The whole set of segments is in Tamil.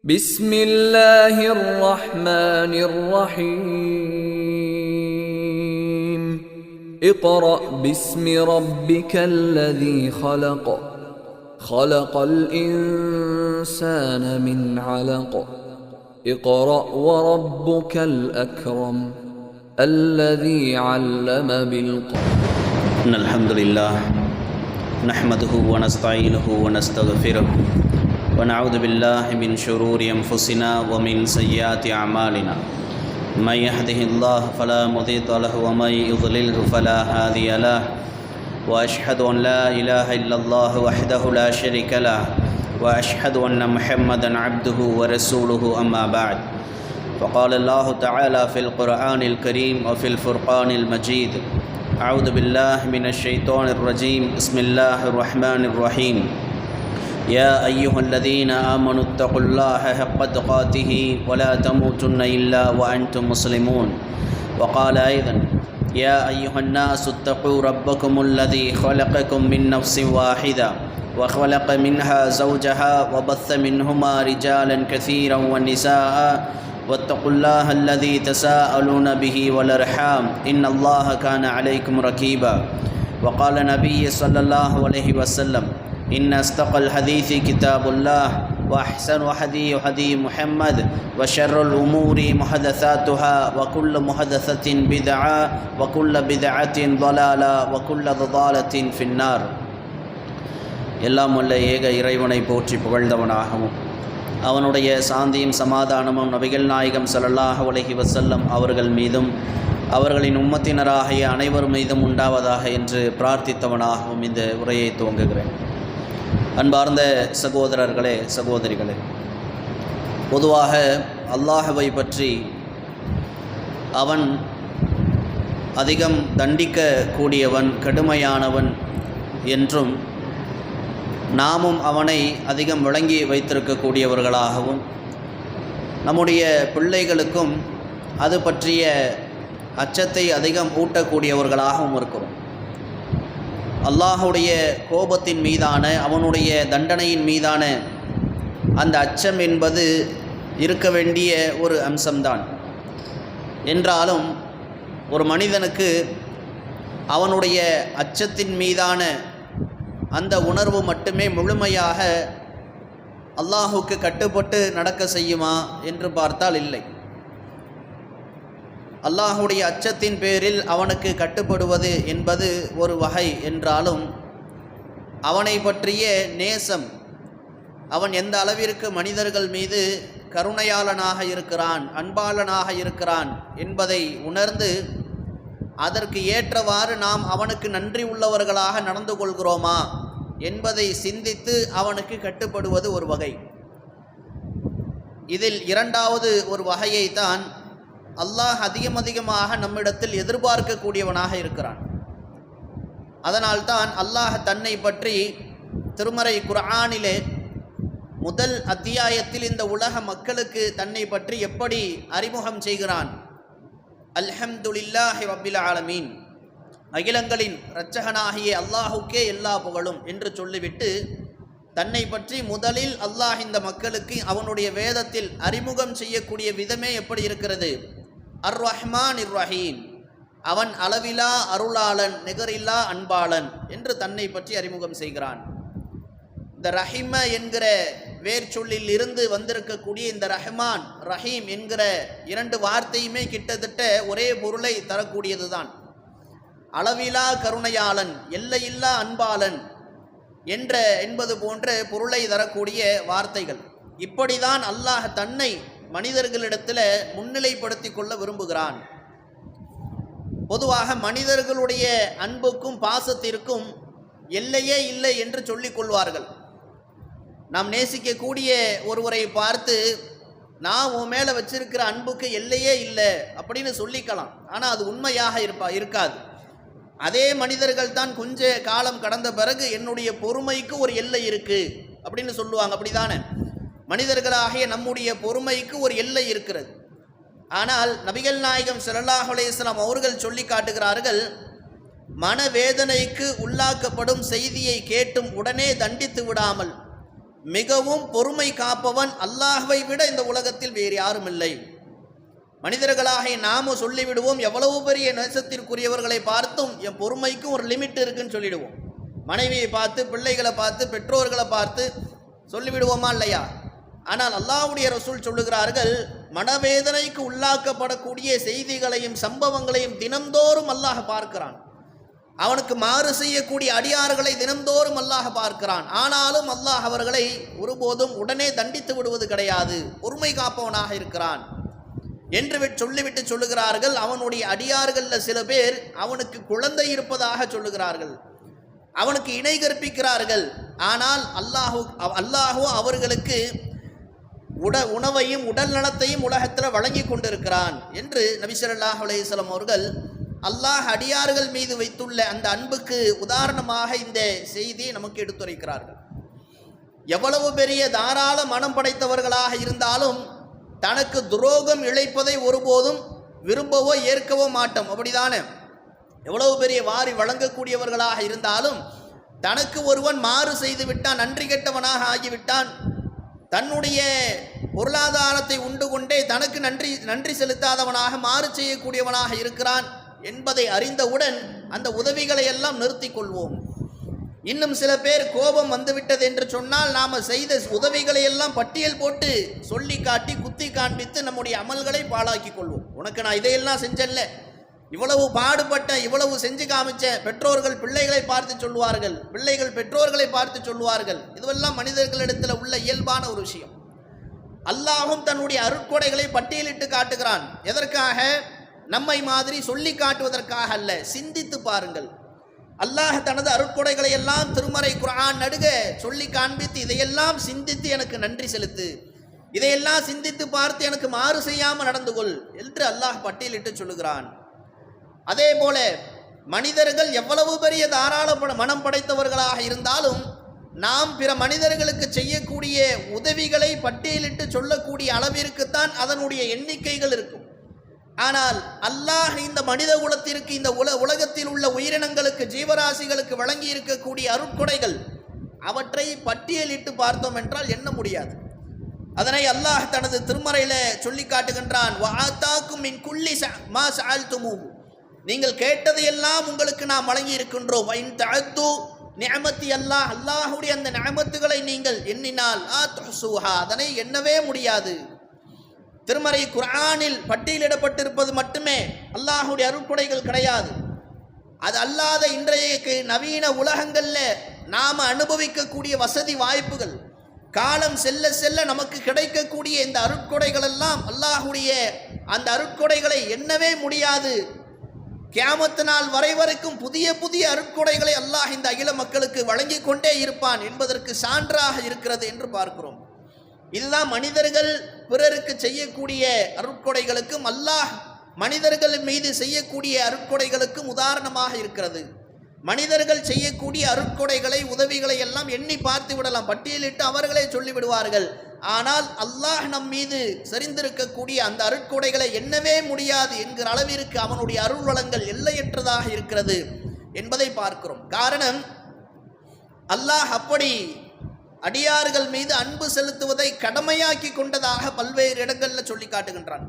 بسم الله الرحمن الرحيم اقرأ باسم ربك الذي خلق خلق الإنسان من علق اقرأ وربك الأكرم الذي علم بالقلم. إن الحمد لله نحمده ونستعينه ونستغفره ونعوذ بالله من شرور أنفسنا ومن سيئات أعمالنا من يهده الله فلا مضل له ومن يضلله فلا هادي له وأشهد أن لا إله إلا الله وحده لا شريك له وأشهد أن محمدا عبده ورسوله أما بعد فقال الله تعالى في القرآن الكريم وفي الفرقان المجيد أعوذ بالله من الشيطان الرجيم بسم الله الرحمن الرحيم يا أيها الذين آمنوا اتقوا الله حق تقاته ولا تموتن إلا وأنتم مسلمون وقال أيضا يا أيها الناس اتقوا ربكم الذي خلقكم من نفس واحدة وخلق منها زوجها وبث منهما رجالا كثيرا ونساء واتقوا الله الذي تساءلون به والأرحام إن الله كان عليكم رقيبا وقال النبي صلى الله عليه وسلم إن أصدق الحديث كتاب الله وأحسن هدي محمد وشر الأمور محدثاتها وكل محدثة بدعة وكل بدعة ضلالة وكل ضلالة في النار. எல்லாம் வல்ல ஏக இறைவனை போற்றி புகழ்ந்தவனாகவும் அவனுடைய சாந்தியும் சமாதானமும் நபிகள் நாயகம் ஸல்லல்லாஹு அலைஹி வஸல்லம் அவர்கள் மீதும் அவர்களின் உம்மத்தினராகிய அனைவர் மீதும் உண்டாவதாக என்று பிரார்த்தித்தவனாகவும் இந்த உரையை துவங்குகிறேன். அன்பார்ந்த சகோதரர்களே சகோதரிகளே, பொதுவாக அல்லாஹ்வை பற்றி அவன் அதிகம் தண்டிக்கக்கூடியவன், கடுமையானவன் என்றும் நாமும் அவனை அதிகம் விளங்கி வைத்திருக்கக்கூடியவர்களாகவும் நம்முடைய பிள்ளைகளுக்கும் அது பற்றிய அச்சத்தை அதிகம் ஊட்டக்கூடியவர்களாகவும் இருக்கிறோம். அல்லாஹுடைய கோபத்தின் மீதான, அவனுடைய தண்டனையின் மீதான அந்த அச்சம் என்பது இருக்க வேண்டிய ஒரு அம்சம்தான். என்றாலும் ஒரு மனிதனுக்கு அவனுடைய அச்சத்தின் மீதான அந்த உணர்வு மட்டுமே முழுமையாக அல்லாஹுக்கு கட்டுப்பட்டு நடக்க செய்யுமா என்று பார்த்தால் இல்லை. அல்லாஹுடைய அச்சத்தின் பேரில் அவனுக்கு கட்டுப்படுவது என்பது ஒரு வகை என்றாலும் அவனை பற்றிய நேசம், அவன் எந்த அளவிற்கு மனிதர்கள் மீது கருணையாளனாக இருக்கிறான், அன்பாளனாக இருக்கிறான் என்பதை உணர்ந்து அதற்கு ஏற்றவாறு நாம் அவனுக்கு நன்றி உள்ளவர்களாக நடந்து கொள்கிறோமா என்பதை சிந்தித்து அவனுக்கு கட்டுப்படுவது ஒரு வகை. இதில் இரண்டாவது ஒரு வகையை தான் அல்லாஹ் அதிகமாக நம்மிடத்தில் எதிர்பார்க்கக்கூடியவனாக இருக்கிறான். அதனால்தான் அல்லாஹ் தன்னை பற்றி திருமறை குர்ஆனிலே முதல் அத்தியாயத்தில் இந்த உலக மக்களுக்கு தன்னை பற்றி எப்படி அறிமுகம் செய்கிறான்? அல்ஹம்துலில்லாஹி ரப்பில் ஆலமீன், அகிலங்களின் இரட்சகனாகிய அல்லாஹுக்கே எல்லா புகழும் என்று சொல்லிவிட்டு தன்னை பற்றி முதலில் அல்லாஹ் இந்த மக்களுக்கு அவனுடைய வேதத்தில் அறிமுகம் செய்யக்கூடிய விதமே எப்படி இருக்கிறது? அர் ரஹ்மான் இர் ரஹீம், அவன் அளவிலா அருளாளன், நிகரில்லா அன்பாளன் என்று தன்னை பற்றி அறிமுகம் செய்கிறான். இந்த ரஹீம என்கிற வேர் சொல்லில் இருந்து வந்திருக்கக்கூடிய இந்த ரஹ்மான் ரஹீம் என்கிற இரண்டு வார்த்தையுமே கிட்டத்தட்ட ஒரே பொருளை தரக்கூடியது தான். அளவிலா கருணையாளன், எல்லையில்லா அன்பாளன் என்பது போன்ற பொருளை தரக்கூடிய வார்த்தைகள். இப்படிதான் அல்லாஹ் தன்னை மனிதர்களிடத்தில் முன்னிலைப்படுத்தி கொள்ள விரும்புகிறான். பொதுவாக மனிதர்களுடைய அன்புக்கும் பாசத்திற்கும் எல்லையே இல்லை என்று சொல்லிக் கொள்வார்கள். நாம் நேசிக்கக்கூடிய ஒருவரை பார்த்து நான் உன் மேலே வச்சிருக்கிற அன்புக்கு எல்லையே இல்லை அப்படின்னு சொல்லிக்கலாம். ஆனால் அது உண்மையாக இருக்காது. அதே மனிதர்கள் தான் கொஞ்ச காலம் கடந்த பிறகு என்னுடைய பொறுமைக்கு ஒரு எல்லை இருக்குது அப்படின்னு சொல்லுவாங்க. அப்படிதானே? மனிதர்களாகிய நம்முடைய பொறுமைக்கு ஒரு எல்லை இருக்கிறது. ஆனால் நபிகள் நாயகம் ஸல்லல்லாஹு அலைஹி வஸல்லம் அவர்கள் சொல்லி காட்டுகிறார்கள், மனவேதனைக்கு உள்ளாக்கப்படும் செய்தியை கேட்டும் உடனே தண்டித்து விடாமல் மிகவும் பொறுமை காப்பவன் அல்லாஹ்வை விட இந்த உலகத்தில் வேறு யாரும் இல்லை. மனிதர்களாக நாம சொல்லிவிடுவோம், எவ்வளவு பெரிய நேசத்திற்குரியவர்களை பார்த்தும் என் பொறுமைக்கும் ஒரு லிமிட் இருக்குன்னு சொல்லிடுவோம். மனைவியை பார்த்து, பிள்ளைகளை பார்த்து, பெற்றோர்களை பார்த்து சொல்லிவிடுவோமா இல்லையா? ஆனால் அல்லாஹ்வுடைய ரசூல் சொல்லுகிறார்கள், மனவேதனைக்கு உள்ளாக்கப்படக்கூடிய செய்திகளையும் சம்பவங்களையும் தினந்தோறும் அல்லாஹ் பார்க்கிறான். அவனுக்கு மாறு செய்யக்கூடிய அடியார்களை தினந்தோறும் அல்லாஹ் பார்க்கிறான். ஆனாலும் அல்லாஹ் அவர்களை ஒருபோதும் உடனே தண்டித்து விடுவது கிடையாது, பொறுமை காப்பவனாக இருக்கிறான் என்று சொல்லிவிட்டு சொல்லுகிறார்கள். அவனுடைய அடியார்களில் சில பேர் அவனுக்கு குழந்தை இருப்பதாக சொல்லுகிறார்கள், அவனுக்கு இணை கற்பிக்கிறார்கள். ஆனால் அல்லாஹோ அவர்களுக்கு உணவையும் உடல் நலத்தையும் உலகத்தில் வழங்கி கொண்டிருக்கிறான் என்று நபி ஸல்லல்லாஹு அலைஹி வஸல்லம் அவர்கள் அல்லாஹ் அடியார்கள் மீது வைத்துள்ள அந்த அன்புக்கு உதாரணமாக இந்த செய்தியை நமக்கு எடுத்துரைக்கிறார்கள். எவ்வளவு பெரிய தாராள மனம் படைத்தவர்களாக இருந்தாலும் தனக்கு துரோகம் இழைப்பதை ஒருபோதும் விரும்பவோ ஏற்கவோ மாட்டோம், அப்படிதானே? எவ்வளவு பெரிய வாரி வழங்கக்கூடியவர்களாக இருந்தாலும் தனக்கு ஒருவன் மாறு செய்து விட்டான், நன்றி கெட்டவனாக ஆகிவிட்டான், தன்னுடைய பொருளாதாரத்தை உண்டு கொண்டே தனக்கு நன்றி செலுத்தாதவனாக மாறு செய்யக்கூடியவனாக இருக்கிறான் என்பதை அறிந்தவுடன் அந்த உதவிகளை எல்லாம் நிறுத்தி கொள்வோம். இன்னும் சில பேர் கோபம் வந்துவிட்டது என்று சொன்னால் நாம் செய்த உதவிகளை எல்லாம் பட்டியல் போட்டு சொல்லி காட்டி குத்தி காண்பித்து நம்முடைய அமல்களை பாழாக்கி கொள்வோம். உனக்கு நான் இதையெல்லாம் செஞ்சல்ல, இவ்வளவு பாடுபட்ட, இவ்வளவு செஞ்சு காமிச்ச. பெற்றோர்கள் பிள்ளைகளை பார்த்து சொல்லுவார்கள், பிள்ளைகள் பெற்றோர்களை பார்த்து சொல்லுவார்கள். இதுவெல்லாம் மனிதர்களிடத்தில் உள்ள இயல்பான ஒரு விஷயம். அல்லாஹும் தன்னுடைய அருட்கொடைகளை பட்டியலிட்டு காட்டுகிறான். எதற்காக? நம்மை மாதிரி சொல்லி காட்டுவதற்காக அல்ல. சிந்தித்து பாருங்கள். அல்லாஹ் தனது அருட்கொடைகளை எல்லாம் திருமறை குர்ஆன் நடுக சொல்லி காண்பித்து, இதையெல்லாம் சிந்தித்து எனக்கு நன்றி செலுத்து, இதையெல்லாம் சிந்தித்து பார்த்து எனக்கு மாறு செய்யாமல் நடந்து கொள் என்று அல்லாஹ் பட்டியலிட்டு சொல்லுகிறான். அதே போல மனிதர்கள் எவ்வளவு பெரிய தாராள மனம் படைத்தவர்களாக இருந்தாலும் நாம் பிற மனிதர்களுக்கு செய்யக்கூடிய உதவிகளை பட்டியலிட்டு சொல்லக்கூடிய அளவிற்குத்தான் அதனுடைய எண்ணிக்கைகள் இருக்கும். ஆனால் அல்லாஹ் இந்த மனித குலத்திற்கு, இந்த உலகத்தில் உள்ள உயிரினங்களுக்கு, ஜீவராசிகளுக்கு வழங்கி இருக்கக்கூடிய அருட்கொடைகள், அவற்றை பட்டியலிட்டு பார்த்தோம் என்றால் எண்ண முடியாது. அதனை அல்லாஹ் தனது திருமறையில சொல்லி காட்டுகின்றான். வஆதாக்கும் மின் குல்லி மா சஅல்துமூஹு, நீங்கள் கேட்டதையெல்லாம் உங்களுக்கு நாம் வழங்கி இருக்கின்றோம். வைன் தஅத்து நிஅமத்தி அல்லாஹ், அல்லாஹ்வுடைய அந்த நிஅமத்துகளை நீங்கள் எண்ணினால் ஆத்ஹுஹா, அதனை எண்ணவே முடியாது. திருமறை குர்ஆனில் பட்டியலிடப்பட்டிருப்பது மட்டுமே அல்லாஹ்வுடைய அருட்கொடைகள் கிடையாது. அது அல்லாத இன்றைய நவீன உலகங்களில் நாம் அனுபவிக்கக்கூடிய வசதி வாய்ப்புகள், காலம் செல்ல செல்ல நமக்கு கிடைக்கக்கூடிய இந்த அருட்கொடைகள் எல்லாம் அல்லாஹ்வுடைய அந்த அருட்கொடைகளை எண்ணவே முடியாது. கியாமத்து நாள் வரை வரைக்கும் புதிய புதிய அருட்கொடைகளை அல்லாஹ் இந்த அகில மக்களுக்கு வழங்கி கொண்டே இருப்பான் என்பதற்கு சான்றாக இருக்கிறது என்று பார்க்கிறோம். இதுதான் மனிதர்கள் பிறருக்கு செய்யக்கூடிய அருட்கொடைகளுக்கும் அல்லாஹ் மனிதர்கள் மீது செய்யக்கூடிய அருட்கொடைகளுக்கும் உதாரணமாக இருக்கிறது. மனிதர்கள் செய்யக்கூடிய அருட்கொடைகளை, உதவிகளை எல்லாம் எண்ணி பார்த்து விடலாம், பட்டியலிட்டு அவர்களே சொல்லிவிடுவார்கள். ஆனால் அல்லாஹ் நம் மீது சரிந்திருக்கக்கூடிய அந்த அருட்கொடைகளை எண்ணவே முடியாது என்கிற அளவிற்கு அவனுடைய அருள் வளங்கள் எல்லையற்றதாக இருக்கிறது என்பதை பார்க்கிறோம். காரணம், அல்லாஹ் அப்படி அடியார்கள் மீது அன்பு செலுத்துவதை கடமையாக்கி கொண்டதாக பல்வேறு இடங்களில் சொல்லி காட்டுகின்றான்.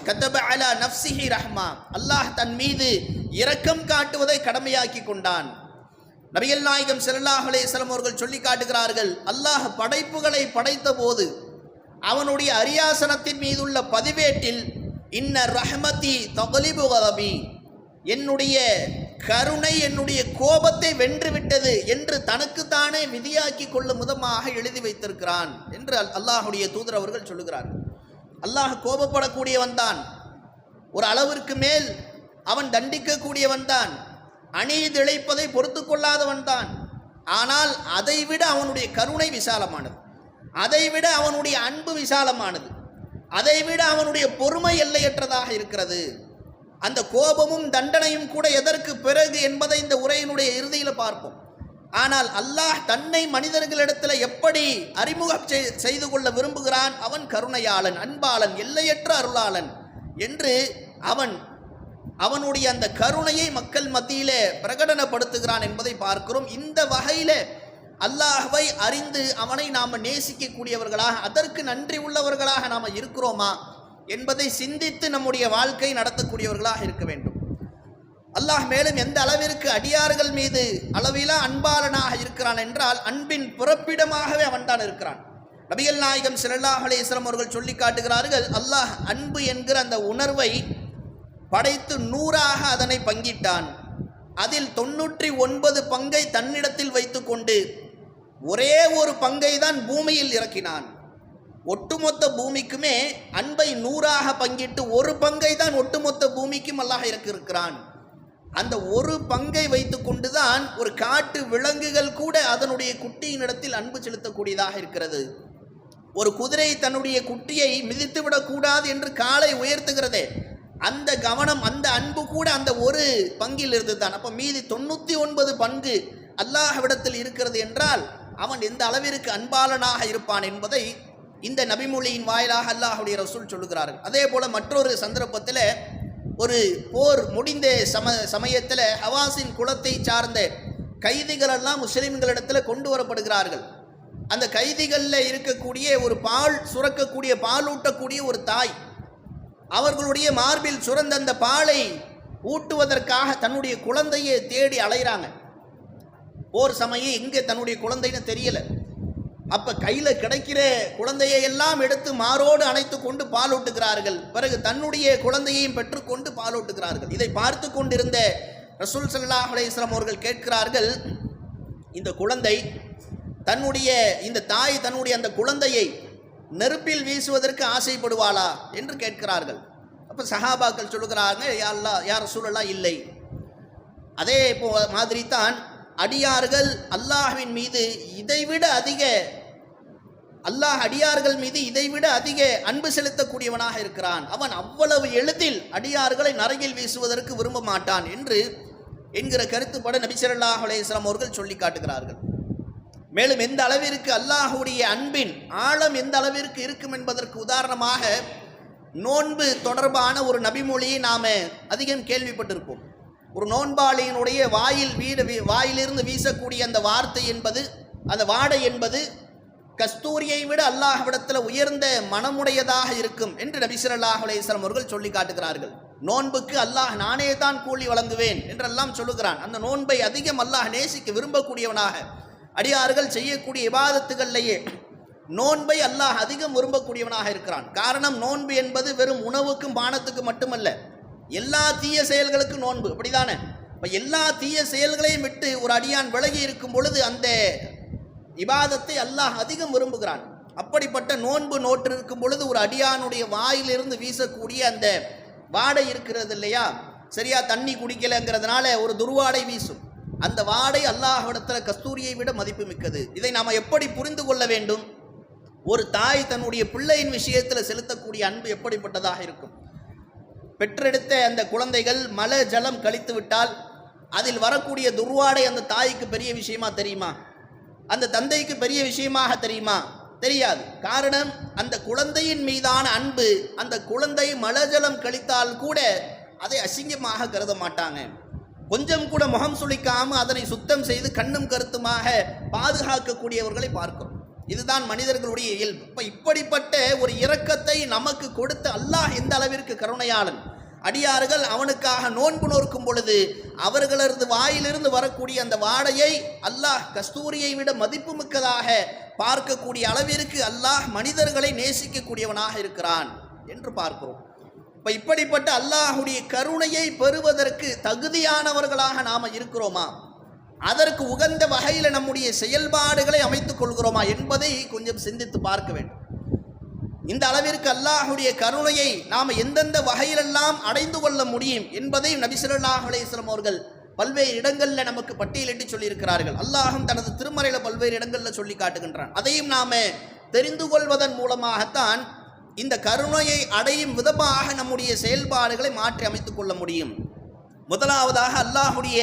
கத்தப அலா நஃப்ஸிஹி ரஹ்மா, அல்லாஹ் தன் மீது இரக்கம் காட்டுவதை கடமையாக்கி கொண்டான். நபிகள் நாயகம் ஸல்லல்லாஹு அலைஹி வஸல்லம் அவர்கள் சொல்லி காட்டுகிறார்கள், அல்லாஹ் படைப்புகளை படைத்த போது அவனுடைய அரியாசனத்தின் மீதுள்ள பதிவேட்டில் இன்ன ரஹ்மதி தக்லிபு கதபி, என்னுடைய கருணை என்னுடைய கோபத்தை வென்றுவிட்டது என்று தனக்குத்தானே விதியாக்கி கொள்ளும் விதமாக எழுதி வைத்திருக்கிறான் என்று அல்லாஹுடைய தூதர் அவர்கள் சொல்லுகிறார்கள். அல்லாஹ் கோபப்படக்கூடியவன் தான், ஒரு அளவிற்கு மேல் அவன் தண்டிக்கக்கூடியவன் தான், அநீதி இழைப்பதை பொறுத்து கொள்ளாதவன் தான். ஆனால் அதைவிட அவனுடைய கருணை விசாலமானது, அதைவிட அவனுடைய அன்பு விசாலமானது, அதைவிட அவனுடைய பொறுமை எல்லையற்றதாக இருக்கிறது. அந்த கோபமும் தண்டனையும் கூட எதற்கு பிறகு என்பதை இந்த உரையினுடைய இறுதியில் பார்ப்போம். ஆனால் அல்லாஹ் தன்னை மனிதர்களிடத்தில் எப்படி அறிமுகம் செய்து கொள்ள விரும்புகிறான்? அவன் கருணையாளன், அன்பாளன், எல்லையற்ற அருளாளன் என்று அவனுடைய அந்த கருணையை மக்கள் மத்தியிலே பிரகடனப்படுத்துகிறான் என்பதை பார்க்கிறோம். இந்த வகையில் அல்லாஹ்வை அறிந்து அவனை நாம் நேசிக்கக்கூடியவர்களாக, அதற்கு நன்றி உள்ளவர்களாக நாம் இருக்கிறோமா என்பதை சிந்தித்து நம்முடைய வாழ்க்கை நடத்தக்கூடியவர்களாக இருக்க வேண்டும். அல்லாஹ் மேலும் எந்த அளவிற்கு அடியார்கள் மீது அளவிலா அன்பாளனாக இருக்கிறான் என்றால், அன்பின் பிறப்பிடமாகவே அவன்தான் இருக்கிறான். நபிகள் நாயகம் ஸல்லல்லாஹு அலைஹி வஸல்லம் அவர்கள் சொல்லி காட்டுகிறார்கள், அல்லாஹ் அன்பு என்கிற அந்த உணர்வை படைத்து 100ஆக அதனை பங்கிட்டான். அதில் 99 பங்கை தன்னிடத்தில் வைத்துக்கொண்டு ஒரே ஒரு பங்கை தான் பூமியில் இறக்கினான். ஒட்டுமொத்த பூமிக்குமே அன்பை 100ஆக பங்கிட்டு ஒரு பங்கை தான் ஒட்டுமொத்த பூமிக்கும் அல்லாஹ் இறக்கியிருக்கிறான். அந்த ஒரு பங்கை வைத்து கொண்டுதான் ஒரு காட்டு விலங்குகள் கூட அதனுடைய குட்டியினிடத்தில் அன்பு செலுத்தக்கூடியதாக இருக்கிறது. ஒரு குதிரை தன்னுடைய குட்டியை மிதித்து விடக்கூடாது என்று காலை உயர்த்துகிறதே, அந்த கவனம், அந்த அன்பு கூட அந்த ஒரு பங்கில் இருந்து தான். அப்போ மீதி 99 பங்கு அல்லாஹ்விடத்தில் இருக்கிறது என்றால் அவன் எந்த அளவிற்கு அன்பாளனாக இருப்பான் என்பதை இந்த நபிமொழியின் வாயிலாக அல்லாஹ்வுடைய ரசூல் சொல்லுகிறார்கள். அதே போல மற்றொரு சந்தர்ப்பத்தில் ஒரு போர் முடிந்த சமயத்தில் ஹவாஸின் குலத்தை சார்ந்த கைதிகளெல்லாம் முஸ்லிம்களிடத்தில் கொண்டு வரப்படுகிறார்கள். அந்த கைதிகளில் இருக்கக்கூடிய ஒரு பால் சுரக்கக்கூடிய, பாலூட்டக்கூடிய ஒரு தாய், அவர்களுடைய மார்பில் சுரந்த அந்த பாலை ஊட்டுவதற்காக தன்னுடைய குழந்தையை தேடி அலைகிறாங்க. போர் சமயம் எங்கே தன்னுடைய குழந்தைன்னு தெரியல. அப்போ கையில் கிடைக்கிற குழந்தையை எல்லாம் எடுத்து மாரோடு அணைத்து கொண்டு பாலூட்டுகிறார்கள். பிறகு தன்னுடைய குழந்தையையும் பெற்றுக்கொண்டு பாலூட்டுகிறார்கள். இதை பார்த்து கொண்டிருந்த ரசூல் ஸல்லல்லாஹு அலைஹி வஸல்லம் அவர்கள் கேட்கிறார்கள், இந்த குழந்தை தன்னுடைய, இந்த தாய் தன்னுடைய அந்த குழந்தையை நெருப்பில் வீசுவதற்கு ஆசைப்படுவாளா என்று கேட்கிறார்கள். அப்போ சஹாபாக்கள் சொல்லுகிறார்கள், யா அல்லாஹ், யா ரசூலல்லாஹ், இல்லை. அதே மாதிரி தான் அடியார்கள் அல்லாஹ்வின் மீது இதைவிட அதிக, அல்லாஹ் அடியார்கள் மீது இதைவிட அதிக அன்பு செலுத்தக்கூடியவனாக இருக்கிறான். அவன் அவ்வளவு எளிதில் அடியார்களை நரகில் வீசுவதற்கு விரும்ப மாட்டான் என்று என்கிற கருத்துப்பட நபி ஸல்லல்லாஹு அலைஹி வஸல்லம் அவர்கள் சொல்லி காட்டுகிறார்கள். மேலும் எந்த அளவிற்கு அல்லாஹ்வுடைய அன்பின் ஆழம் எந்த அளவிற்கு இருக்கும் என்பதற்கு உதாரணமாக நோன்பு தொடர்பான ஒரு நபிமொழியை நாம் அதிகம் கேள்விப்பட்டிருப்போம். ஒரு நோன்பாளியினுடைய வாயிலிருந்து வீசக்கூடிய அந்த வார்த்தை என்பது, அந்த வாடை என்பது கஸ்தூரியை விட அல்லாஹ்விடத்தில் உயர்ந்த மனமுடையதாக இருக்கும் என்று நபி ஸல்லல்லாஹு அலைஹி வஸல்லம் அவர்கள் சொல்லி காட்டுகிறார்கள். நோன்புக்கு அல்லாஹ் நானே தான் கூலி வழங்குவேன் என்றெல்லாம் சொல்லுகிறான். அந்த நோன்பை அதிகம் அல்லாஹ் நேசிக்க விரும்பக்கூடியவனாக, அடியார்கள் செய்யக்கூடிய இபாதத்துகளிலேயே நோன்பை அல்லாஹ் அதிகம் விரும்பக்கூடியவனாக இருக்கிறான். காரணம், நோன்பு என்பது வெறும் உணவுக்கும் பானத்துக்கும் மட்டுமல்ல, எல்லா தீய செயல்களுக்கும் நோன்பு, அப்படிதானே? இப்போ எல்லா தீய செயல்களையும் விட்டு ஒரு அடியான் விலகி இருக்கும் பொழுது அந்த இபாதத்தை அல்லாஹ் அதிகம் விரும்புகிறான். அப்படிப்பட்ட நோன்பு நோற்றிருக்கும் பொழுது ஒரு அடியானுடைய வாயிலிருந்து வீசக்கூடிய அந்த வாடை இருக்கிறது இல்லையா, சரியா தண்ணி குடிக்கலைங்கிறதுனால ஒரு துர்வாடை வீசும். அந்த வாடை அல்லாஹ்விடத்தில் கஸ்தூரியை விட மதிப்பு மிக்கது. இதை நாம் எப்படி புரிந்து கொள்ள வேண்டும்? ஒரு தாய் தன்னுடைய பிள்ளையின் விஷயத்தில் செலுத்தக்கூடிய அன்பு எப்படிப்பட்டதாக இருக்கும்? பெற்றெடுத்த அந்த குழந்தைகள் மல ஜலம் கழித்து விட்டால் அதில் வரக்கூடிய துர்வாடை அந்த தாய்க்கு பெரிய விஷயமா தெரியுமா? அந்த தந்தைக்கு பெரிய விஷயமாக தெரியுமா? தெரியாது. காரணம், அந்த குழந்தையின் மீதான அன்பு. அந்த குழந்தை மலஜலம் கழித்தால் கூட அதை அசிங்கமாக கருத மாட்டாங்க. கொஞ்சம் கூட முகம் சுளிக்காமல் அதனை சுத்தம் செய்து கண்ணும் கருத்துமாக பாதுகாக்கக்கூடியவர்களை பார்க்கிறோம். இதுதான் மனிதர்களுடைய இயல்பு. இப்போ இப்படிப்பட்ட ஒரு இரக்கத்தை நமக்கு கொடுத்த அல்லாஹ் எந்த அளவிற்கு கருணையாளன். அடியார்கள் அவனுக்காக நோன்பு நோக்கும் பொழுது அவர்களது வாயிலிருந்து வரக்கூடிய அந்த வாடையை அல்லாஹ் கஸ்தூரியை விட மதிப்பு மிக்கதாக பார்க்கக்கூடிய அளவிற்கு அல்லாஹ் மனிதர்களை நேசிக்கக்கூடியவனாக இருக்கிறான் என்று பார்க்கிறோம். இப்போ இப்படிப்பட்ட அல்லாஹுடைய கருணையை பெறுவதற்கு தகுதியானவர்களாக நாம் இருக்கிறோமா? அதற்கு உகந்த வகையில் நம்முடைய செயல்பாடுகளை அமைத்துக் கொள்கிறோமா என்பதை கொஞ்சம் சிந்தித்து பார்க்க வேண்டும். இந்த அளவிற்கு அல்லாஹுடைய கருணையை நாம் எந்தெந்த வகையிலெல்லாம் அடைந்து கொள்ள முடியும் என்பதை நபி ஸல்லல்லாஹு அலைஹி வஸல்லம் அவர்கள் பல்வேறு இடங்களில் நமக்கு பட்டியலிட்டு சொல்லியிருக்கிறார்கள். அல்லாஹும் தனது திருமறையில் பல்வேறு இடங்களில் சொல்லி காட்டுகின்றான். அதையும் நாம் தெரிந்து கொள்வதன் மூலமாகத்தான் இந்த கருணையை அடையும் விதமாக நம்முடைய செயல்பாடுகளை மாற்றி அமைத்துக் கொள்ள முடியும். முதலாவதாக அல்லாஹுடைய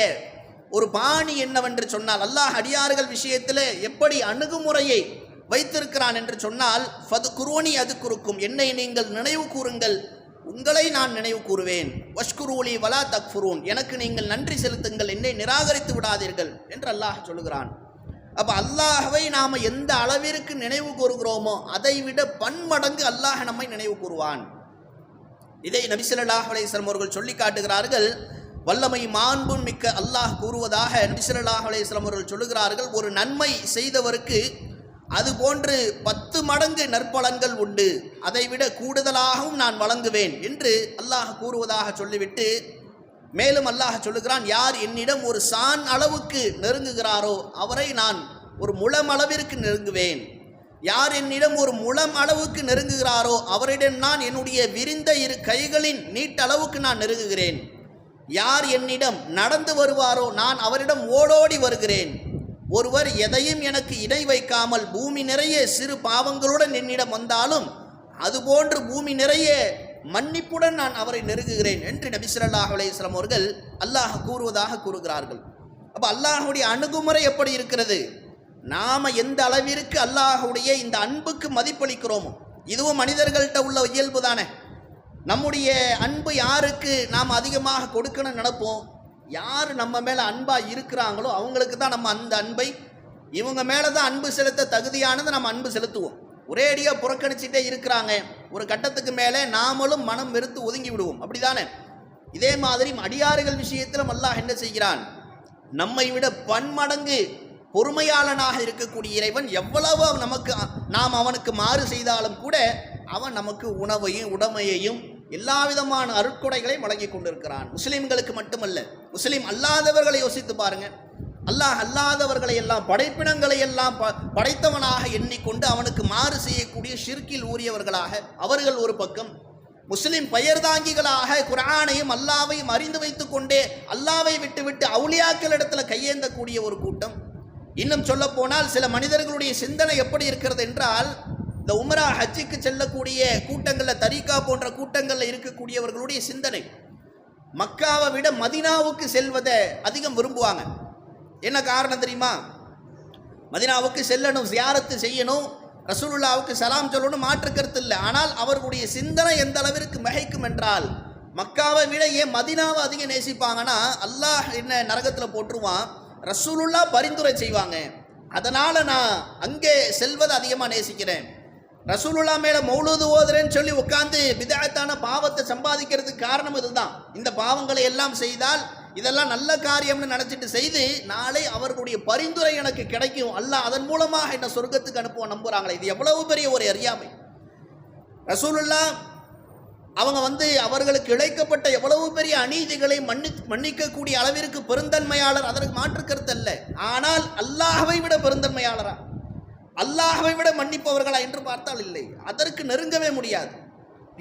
ஒரு பாணி என்னவென்று சொன்னால், அல்லாஹ் அடியார்கள் விஷயத்தில் எப்படி அணுகுமுறையை வைத்திருக்கிறான் என்று சொன்னால், ஃபதுகுரூனி அதுகுருக்கும், என்னை நீங்கள் நினைவு கூறுங்கள், உங்களை நான் நினைவு கூறுவேன். வஷ்குரூலி வலா தக்ஃபுரூன், எனக்கு நீங்கள் நன்றி செலுத்துங்கள், என்னை நிராகரித்து விடாதீர்கள் என்று அல்லாஹ் சொல்லுகிறான். அப்போ அல்லாஹ்வை நாம் எந்த அளவிற்கு நினைவு கூறுகிறோமோ அதை விட பன்மடங்கு அல்லாஹ் நம்மை நினைவு கூறுவான். இதை நபி ஸல்லல்லாஹு அலைஹி வஸல்லம் அவர்கள் சொல்லி காட்டுகிறார்கள். வல்லமை மாண்பும் மிக்க அல்லாஹ் கூறுவதாக நபி ஸல்லல்லாஹு அலைஹி வஸல்லம் அவர்கள் சொல்லுகிறார்கள், ஒரு நன்மை செய்தவருக்கு அது போன்று 10 மடங்கு நற்பலன்கள் உண்டு, அதைவிட கூடுதலாகவும் நான் வழங்குவேன் என்று அல்லாஹ் கூறுவதாக சொல்லிவிட்டு மேலும் அல்லாஹ் சொல்லுகிறான், யார் என்னிடம் ஒரு சான் அளவுக்கு நெருங்குகிறாரோ அவரை நான் ஒரு முழம் அளவிற்கு நெருங்குவேன். யார் என்னிடம் ஒரு முழம் அளவுக்கு நெருங்குகிறாரோ அவரிடம் நான் என்னுடைய விரிந்த 2 கைகளின் நீட்டளவுக்கு நான் நெருங்குகிறேன். யார் என்னிடம் நடந்து வருவாரோ நான் அவரிடம் ஓடோடி வருகிறேன். ஒருவர் எதையும் எனக்கு இணை வைக்காமல் பூமி நிறைய சிறு பாவங்களுடன் என்னிடம் வந்தாலும் அதுபோன்று பூமி நிறைய மன்னிப்புடன் நான் அவரை நெருங்குகிறேன் என்று நபி ஸல்லல்லாஹு அலைஹி வஸல்லம் அவர்கள் அல்லாஹ் கூறுவதாக கூறுகிறார்கள். அப்போ அல்லாஹுடைய அணுகுமுறை எப்படி இருக்கிறது? நாம் எந்த அளவிற்கு அல்லாஹுடைய இந்த அன்புக்கு மதிப்பளிக்கிறோமோ, இதுவும் மனிதர்கள்ட்ட உள்ள இயல்பு தானே. நம்முடைய அன்பு யாருக்கு நாம் அதிகமாக கொடுக்கணும்னு நினைப்போம், யார் நம்ம மேலே அன்பாக இருக்கிறாங்களோ அவங்களுக்கு தான் நம்ம அந்த அன்பை, இவங்க மேலே தான் அன்பு செலுத்த தகுதியானது நம்ம அன்பு செலுத்துவோம். ஒரேடியாக புறக்கணிச்சிட்டே இருக்கிறாங்க, ஒரு கட்டத்துக்கு மேலே நாமளும் மனம் வெறுத்து ஒதுங்கி விடுவோம், அப்படிதானே? இதே மாதிரி அடியாறுகள் விஷயத்திலும் அல்லாஹ் என்ன செய்கிறான், நம்மை விட பன்மடங்கு பொறுமையாளனாக இருக்கக்கூடிய இறைவன் எவ்வளவு நாம் அவனுக்கு மாறு செய்தாலும் கூட அவன் நமக்கு உணவையும் உடைமையையும் எல்லா விதமான அருட்கொடைகளையும் வழங்கி கொண்டிருக்கிறான். முஸ்லீம்களுக்கு மட்டுமல்ல, முஸ்லீம் அல்லாதவர்களை யோசித்து பாருங்க. அல்லாஹ் அல்லாதவர்களை எல்லாம், படைப்பினங்களை எல்லாம் படைத்தவனாக எண்ணிக்கொண்டு அவனுக்கு மாறு செய்யக்கூடிய ஷிர்கில் ஊறியவர்களாக அவர்கள் ஒரு பக்கம், முஸ்லிம் பெயர்தாங்கிகளாக குர்ஆனையும் அல்லாவையும் அறிந்து வைத்துக் கொண்டே அல்லாவை விட்டுவிட்டு அவுலியாக்கள் இடத்துல கையேந்தக்கூடிய ஒரு கூட்டம். இன்னும் சொல்ல போனால் சில மனிதர்களுடைய சிந்தனை எப்படி இருக்கிறது என்றால், இந்த உம்ரா ஹஜ்ஜுக்கு செல்லக்கூடிய கூட்டங்களில், தரீகா போன்ற கூட்டங்களில் இருக்கக்கூடியவர்களுடைய சிந்தனை மக்காவை விட மதீனாவுக்கு செல்வதை அதிகம் விரும்புவாங்க. என்ன காரணம் தெரியுமா? மதீனாவுக்கு செல்லணும், ஜியாரத்து செய்யணும், ரசூலுல்லாவுக்கு சலாம் சொல்லணும், மாற்று கருத்து இல்லை. ஆனால் அவர்களுடைய சிந்தனை எந்த அளவிற்கு மிகைக்கும் என்றால், மக்காவை விட ஏன் மதீனாவை அதிகம் நேசிப்பாங்கன்னா, அல்லாஹ் என்ன நரகத்தில் போட்டுருவான், ரசூலுல்லா பரிந்துரை செய்வாங்க, அதனால் நான் அங்கே செல்வதை அதிகமாக நேசிக்கிறேன். ரசூலுல்லா மேலே மௌலூது ஓதுறேன்னு சொல்லி உட்காந்து பிதஅத்தான பாவத்தை சம்பாதிக்கிறதுக்கு காரணம் இதுதான். இந்த பாவங்களை எல்லாம் செய்தால் இதெல்லாம் நல்ல காரியம்னு நினச்சிட்டு செய்து நாளை அவர்களுடைய பரிந்துரை எனக்கு கிடைக்கும், அல்லாஹ் அதன் மூலமாக என்ன சொர்க்கத்துக்கு அனுப்புவோம் நம்புகிறாங்களே. இது எவ்வளவு பெரிய ஒரு அறியாமை. ரசூலுல்லா அவங்க அவர்களுக்கு இழைக்கப்பட்ட எவ்வளவு பெரிய அநீதிகளை மன்னிக்கக்கூடிய அளவிற்கு பெருந்தன்மையாளர், அதற்கு மாற்று கருத்து அல்ல. ஆனால் அல்லாஹ்வை விட பெருந்தன்மையாளரா, அல்லாஹ்வை விட மன்னிப்பவர்களா என்று பார்த்தால் இல்லை, அதற்கு நெருங்கவே முடியாது.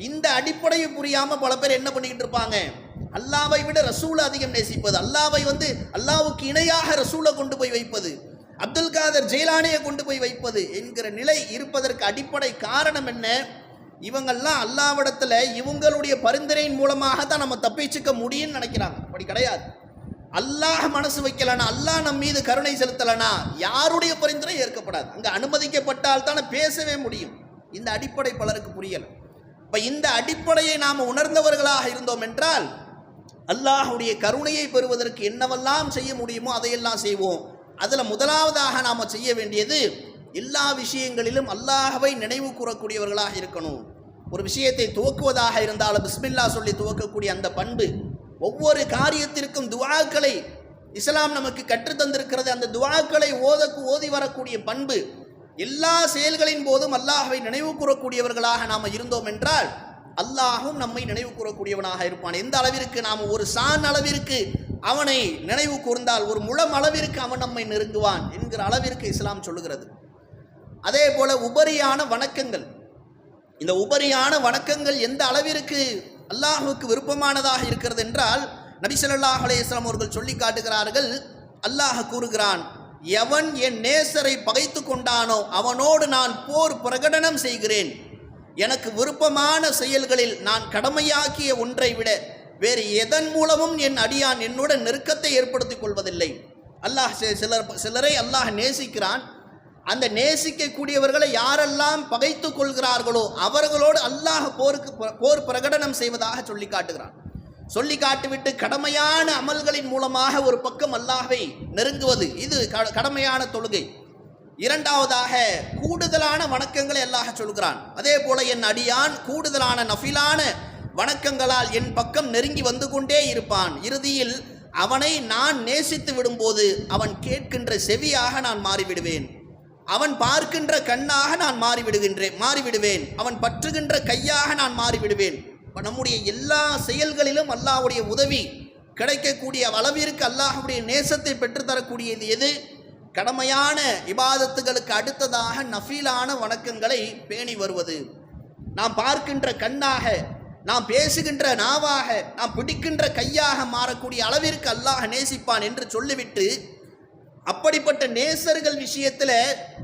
இந்த அடிப்படையை புரியாமல் பல பேர் என்ன பண்ணிக்கிட்டு இருப்பாங்க, அல்லாவை விட ரசூலை அதிகம் நேசிப்பது, அல்லாவை அல்லாவுக்கு இணையாக ரசூலை கொண்டு போய் வைப்பது, அப்துல் காதர் ஜெயிலானியை கொண்டு போய் வைப்பது என்கிற நிலை இருப்பதற்கு அடிப்படை காரணம் என்ன? இவங்கெல்லாம் அல்லாவிடத்தில் இவங்களுடைய பரிந்துரையின் மூலமாக தான் நம்ம தப்பிச்சுக்க முடியும்னு நினைக்கிறாங்க. அப்படி கிடையாது. அல்லாஹ் மனசு வைக்கலனா, அல்லாஹ் நம் மீது கருணை செலுத்தலனா யாருடைய பரிந்துரை ஏற்கப்படாது. அங்கே அனுமதிக்கப்பட்டால் தானே பேசவே முடியும். இந்த அடிப்படை பலருக்கு புரியல. இப்போ இந்த அடிப்படையை நாம் உணர்ந்தவர்களாக இருந்தோம் என்றால் அல்லாஹுடைய கருணையை பெறுவதற்கு என்னவெல்லாம் செய்ய முடியுமோ அதையெல்லாம் செய்வோம். அதில் முதலாவதாக நாம் செய்ய வேண்டியது, எல்லா விஷயங்களிலும் அல்லாஹ்வை நினைவு கூறக்கூடியவர்களாக இருக்கணும். ஒரு விஷயத்தை துவக்குவதாக இருந்தாலும் பிஸ்மில்லா சொல்லி துவக்கக்கூடிய அந்த பண்பு, ஒவ்வொரு காரியத்திற்கும் துஆக்களை இஸ்லாம் நமக்கு கற்றுத்தந்திருக்கிறது. அந்த துஆக்களை ஓதி வரக்கூடிய பண்பு, எல்லா செயல்களின் போதும் அல்லாஹ்வை நினைவு கூறக்கூடியவர்களாக நாம் இருந்தோம் என்றால் அல்லாஹும் நம்மை நினைவு கூறக்கூடியவனாக இருப்பான். எந்த அளவிற்கு நாம் ஒரு சான் அளவிற்கு அவனை நினைவு கூர்ந்தால் ஒரு முழம் அளவிற்கு அவன் நம்மை நெருங்குவான் என்கிற அளவிற்கு இஸ்லாம் சொல்லுகிறது. அதே போல உபரியான வணக்கங்கள், இந்த உபரியான வணக்கங்கள் எந்த அளவிற்கு அல்லாஹுக்கு விருப்பமானதாக இருக்கிறது என்றால், நபி ஸல்லல்லாஹு அலைஹி வஸல்லம் அவர்கள் சொல்லி காட்டுகிறார்கள், அல்லாஹ் கூறுகிறான், எவன் என் நேசரை பகைத்து கொண்டானோ அவனோடு நான் போர் பிரகடனம் செய்கிறேன். எனக்கு விருப்பமான செயல்களில் நான் கடமையாக்கிய ஒன்றை விட வேறு எதன் மூலமும் என் அடியான் என்னுடன் நெருக்கத்தை ஏற்படுத்திக் கொள்வதில்லை. அல்லாஹ் சிலரை அல்லாஹ் நேசிக்கிறான். அந்த நேசிக்கக்கூடியவர்களை யாரெல்லாம் பகைத்து கொள்கிறார்களோ அவர்களோடு அல்லாஹ் போர் பிரகடனம் செய்வதாக சொல்லி காட்டுகிறான். சொல்லி காட்டிவிட்டு கடமையான அமல்களின் மூலமாக ஒரு பக்கம் அல்லாஹ்வை நெருங்குவது, இது கடமையான தொழுகை. இரண்டாவதாக கூடுதலான வணக்கங்களை அல்லாஹ் சொல்கிறான். அதே போல என் அடியான் கூடுதலான நஃபிலான வணக்கங்களால் என் பக்கம் நெருங்கி வந்து கொண்டே இருப்பான். இறுதியில் அவனை நான் நேசித்து விடும்போது அவன் கேட்கின்ற செவியாக நான் மாறிவிடுவேன், அவன் பார்க்கின்ற கண்ணாக நான் மாறிவிடுவேன், அவன் பற்றுகின்ற கையாக நான் மாறிவிடுவேன். நம்முடைய எல்லா செயல்களிலும் அல்லாஹ்வுடைய உதவி கிடைக்கக்கூடிய அளவிற்கு அல்லாஹ்வுடைய நேசத்தை பெற்றுத்தரக்கூடியது எது? கடமையான இபாதத்துகளுக்கு அடுத்ததாக நஃபீலான வணக்கங்களை பேணி வருவது. நாம் பார்க்கின்ற கண்ணாக, நாம் பேசுகின்ற நாவாக, நாம் பிடிக்கின்ற கையாக மாறக்கூடிய அளவிற்கு அல்லாஹ் நேசிப்பான் என்று சொல்லிவிட்டு, அப்படிப்பட்ட நேசர்கள் விஷயத்தில்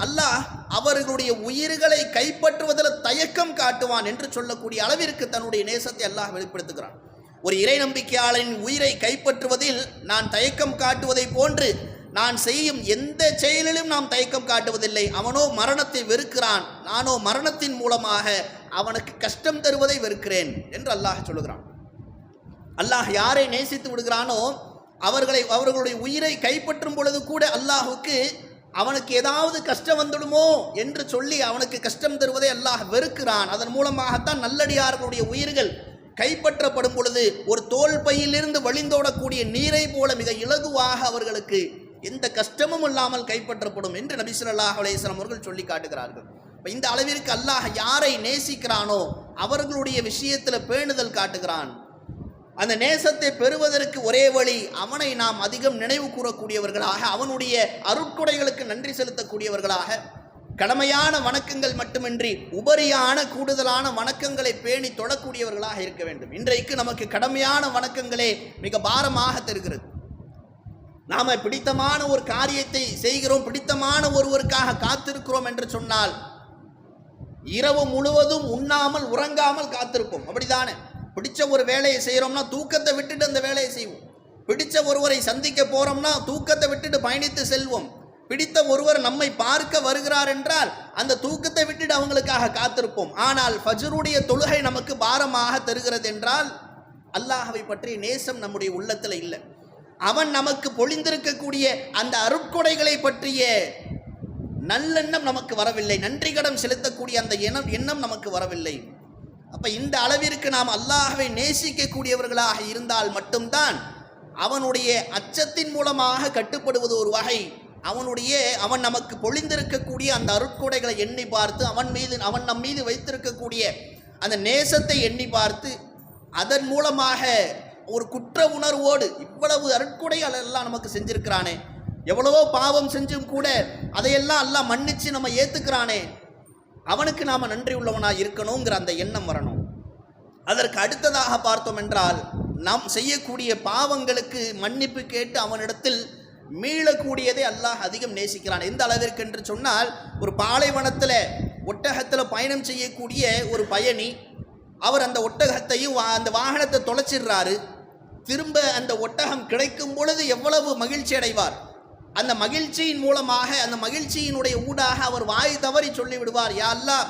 அல்லாஹ் அவர்களுடைய உயிர்களை கைப்பற்றுவதில் தயக்கம் காட்டுவான் என்று சொல்லக்கூடிய அளவிற்கு தன்னுடைய நேசத்தை அல்லாஹ் வெளிப்படுத்துகிறான். ஒரு இறை நம்பிக்கையாளரின் உயிரை கைப்பற்றுவதில் நான் தயக்கம் காட்டுவதை போன்று நான் செய்யும் எந்த செயலிலும் நாம் தயக்கம் காட்டுவதில்லை. அவனோ மரணத்தை வெறுக்கிறான், நானோ மரணத்தின் மூலமாக அவனுக்கு கஷ்டம் தருவதை வெறுக்கிறேன் என்று அல்லாஹ் சொல்லுகிறான். அல்லாஹ் யாரை நேசித்து விடுகிறானோ அவர்களுடைய உயிரை கைப்பற்றும் பொழுது கூட அல்லாஹுக்கு அவனுக்கு ஏதாவது கஷ்டம் வந்துடுமோ என்று சொல்லி அவனுக்கு கஷ்டம் தருவதை அல்லாஹ் வெறுக்கிறான். அதன் மூலமாகத்தான் நல்லடியார்களுடைய உயிர்கள் கைப்பற்றப்படும் பொழுது ஒரு தோல் பையிலிருந்து வழிந்தோடக்கூடிய நீரை போல மிக இலகுவாக அவர்களுக்கு எந்த கஷ்டமும் இல்லாமல் கைப்பற்றப்படும் என்று நபி ஸல்லல்லாஹு அலைஹி வஸல்லம் அவர்கள் சொல்லி காட்டுகிறார்கள். இந்த அளவிற்கு அல்லாஹ் யாரை நேசிக்கிறானோ அவர்களுடைய விஷயத்தில் பேணுதல் காட்டுகிறான். அந்த நேசத்தை பெறுவதற்கு ஒரே வழி அவனை நாம் அதிகம் நினைவு கூறக்கூடியவர்களாக, அவனுடைய அருட்கொடைகளுக்கு நன்றி செலுத்தக்கூடியவர்களாக, கடமையான வணக்கங்கள் மட்டுமின்றி உபரியான கூடுதலான வணக்கங்களை பேணி தொடக்கூடியவர்களாக இருக்க வேண்டும். இன்றைக்கு நமக்கு கடமையான வணக்கங்களே மிக பாரமாக தருகிறது. நாம் பிடித்தமான ஒரு காரியத்தை செய்கிறோம், பிடித்தமான ஒருவருக்காக காத்திருக்கிறோம் என்று சொன்னால் இரவு முழுவதும் உண்ணாமல் உறங்காமல் காத்திருப்போம். அப்படித்தானே? பிடிச்ச ஒரு வேலையை செய்கிறோம்னா தூக்கத்தை விட்டுட்டு அந்த வேலையை செய்வோம். பிடிச்ச ஒருவரை சந்திக்க போகிறோம்னா தூக்கத்தை விட்டுட்டு பயணித்து செல்வோம். பிடித்த ஒருவர் நம்மை பார்க்க வருகிறார் என்றால் அந்த தூக்கத்தை விட்டுட்டு அவங்களுக்காக காத்திருப்போம். ஆனால் ஃபஜ்ருடைய தொழுகை நமக்கு பாரமாக தருகிறது என்றால் அல்லாஹ்வை பற்றிய நேசம் நம்முடைய உள்ளத்தில் இல்லை. அவன் நமக்கு பொழிந்திருக்கக்கூடிய அந்த அருட்கொடைகளை பற்றிய நல்லெண்ணம் நமக்கு வரவில்லை, நன்றி கடன் செலுத்தக்கூடிய அந்த எண்ணம் நமக்கு வரவில்லை. அப்போ இந்த அளவிற்கு நாம் அல்லாஹ்வை நேசிக்கக்கூடியவர்களாக இருந்தால் மட்டும்தான் அவனுடைய அச்சத்தின் மூலமாக கட்டுப்படுவது ஒரு வகை. அவன் நமக்கு பொழிந்திருக்கக்கூடிய அந்த அருட்கொடைகளை எண்ணி பார்த்து அவன் நம் மீது வைத்திருக்கக்கூடிய அந்த நேசத்தை எண்ணி பார்த்து அதன் மூலமாக ஒரு குற்ற உணர்வோடு இவ்வளவு அருட்கொடைகள் எல்லாம் நமக்கு செஞ்சிருக்கிறானே, எவ்வளவோ பாவம் செஞ்சும் கூட அதையெல்லாம் அல்லாஹ் மன்னிச்சு நம்ம ஏற்றுக்கிறானே, அவனுக்கு நாம் நன்றி உள்ளவனாக இருக்கணுங்கிற அந்த எண்ணம் வரணும். அதற்கு அடுத்ததாக பார்த்தோம் என்றால் நாம் செய்யக்கூடிய பாவங்களுக்கு மன்னிப்பு கேட்டு அவனிடத்தில் மீளக்கூடியதை அல்லாஹ் அதிகம் நேசிக்கிறான். எந்த அளவிற்கு என்று சொன்னால், ஒரு பாலைவனத்தில் ஒட்டகத்தில் பயணம் செய்யக்கூடிய ஒரு பயணி, அவர் அந்த ஒட்டகத்தையும் அந்த வாகனத்தை தொலைச்சிடுறாரு. திரும்ப அந்த ஒட்டகம் கிடைக்கும் பொழுது எவ்வளவு மகிழ்ச்சி அடைவார். அந்த மகிழ்ச்சியின் மூலமாக, அந்த மகிழ்ச்சியினுடைய ஊடாக அவர் வாய் தவறி சொல்லிவிடுவார், யா அல்லாஹ்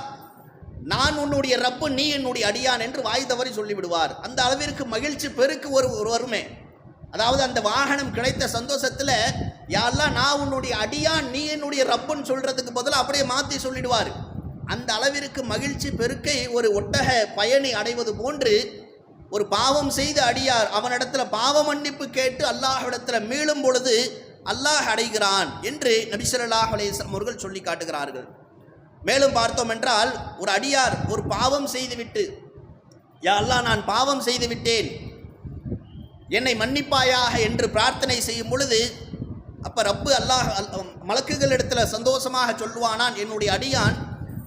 நான் உன்னுடைய ரப்பு, நீ என்னுடைய அடியான் என்று வாய் தவறி சொல்லிவிடுவார். அந்த அளவிற்கு மகிழ்ச்சி பெருக்கு ஒரு வருமே. அதாவது அந்த வாகனம் கிடைத்த சந்தோஷத்தில் யா அல்லாஹ் நான் உன்னுடைய அடியான், நீ என்னுடைய ரப்புன்னு சொல்கிறதுக்கு பதிலாக அப்படியே மாற்றி சொல்லிடுவார். அந்த அளவிற்கு மகிழ்ச்சி பெருக்கை ஒரு ஒட்டக பயணி அடைவது போன்று ஒரு பாவம் செய்த அடியார் அவனிடத்தில் பாவ மன்னிப்பு கேட்டு அல்லாஹ்விடத்தில் மீளும் பொழுது அல்லாஹ் அடைகிறான் என்று நபி ஸல்லல்லாஹு அலைஹி வஸல்லம் அவர்கள் சொல்லி காட்டுகிறார்கள். மேலும் பார்த்தோம் என்றால், ஒரு அடியார் ஒரு பாவம் செய்துவிட்டு யா அல்லாஹ் நான் பாவம் செய்து விட்டேன், என்னை மன்னிப்பாயாக என்று பிரார்த்தனை செய்யும் பொழுது அப்போ ரப்பு அல்லாஹ் மலக்குகளிடத்தில் சந்தோஷமாக சொல்லுவானான், என்னுடைய அடியான்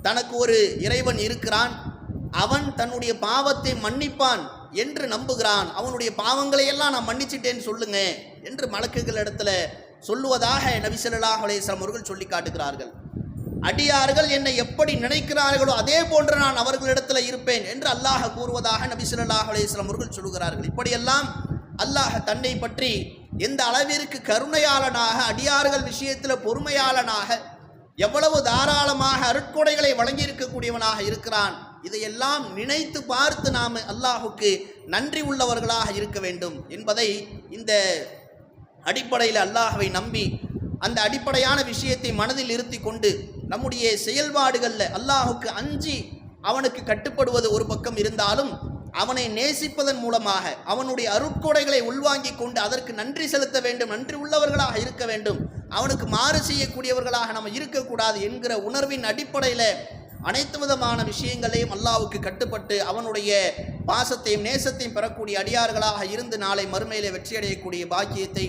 தனக்கு ஒரு இறைவன் இருக்கிறான், அவன் தன்னுடைய பாவத்தை மன்னிப்பான் என்று நம்புகிறான், அவனுடைய பாவங்களையெல்லாம் நான் மன்னிச்சிட்டேன்னு சொல்லுங்க என்று மலக்குகளிடத்தில் சொல்லுவதாக நபி ஸல்லல்லாஹு அலைஹி வஸல்லம் அவர்கள் சொல்லி காட்டுகிறார்கள். அடியார்கள் என்னை எப்படி நினைக்கிறார்களோ அதே போன்று நான் அவர்களிடத்தில் இருப்பேன் என்று அல்லாஹ் கூறுவதாக நபி ஸல்லல்லாஹு அலைஹி வஸல்லம் அவர்கள் சொல்லுகிறார்கள். இப்படியெல்லாம் அல்லாஹ் தன்னை பற்றி எந்த அளவிற்கு கருணையாளனாக, அடியார்கள் விஷயத்தில் பொறுமையாளனாக, எவ்வளவு தாராளமாக அருட்கொடைகளை வழங்கியிருக்கக்கூடியவனாக இருக்கிறான் இதையெல்லாம் நினைத்து பார்த்து நாம் அல்லாஹுக்கு நன்றி உள்ளவர்களாக இருக்க வேண்டும் என்பதை இந்த அடிப்படையில் அல்லாஹ்வை நம்பி அந்த அடிப்படையான விஷயத்தை மனதில் இருத்தி கொண்டு நம்முடைய செயல்பாடுகளில் அல்லாஹுக்கு அஞ்சி அவனுக்கு கட்டுப்படுவது ஒரு பக்கம் இருந்தாலும் அவனை நேசிப்பதன் மூலமாக அவனுடைய அருட்கொடைகளை உள்வாங்கிக் கொண்டு அதற்கு நன்றி செலுத்த வேண்டும், நன்றி உள்ளவர்களாக இருக்க வேண்டும், அவனுக்கு மாறு செய்யக்கூடியவர்களாக நம்ம இருக்கக்கூடாது என்கிற உணர்வின் அடிப்படையில் அனைத்து விதமான விஷயங்களையும் அல்லாஹ்வுக்கு கட்டுப்பட்டு அவனுடைய பாசத்தையும் நேசத்தையும் பெறக்கூடிய அடியார்களாக இருந்து நாளை மறுமையிலே வெற்றியடையக்கூடிய பாக்கியத்தை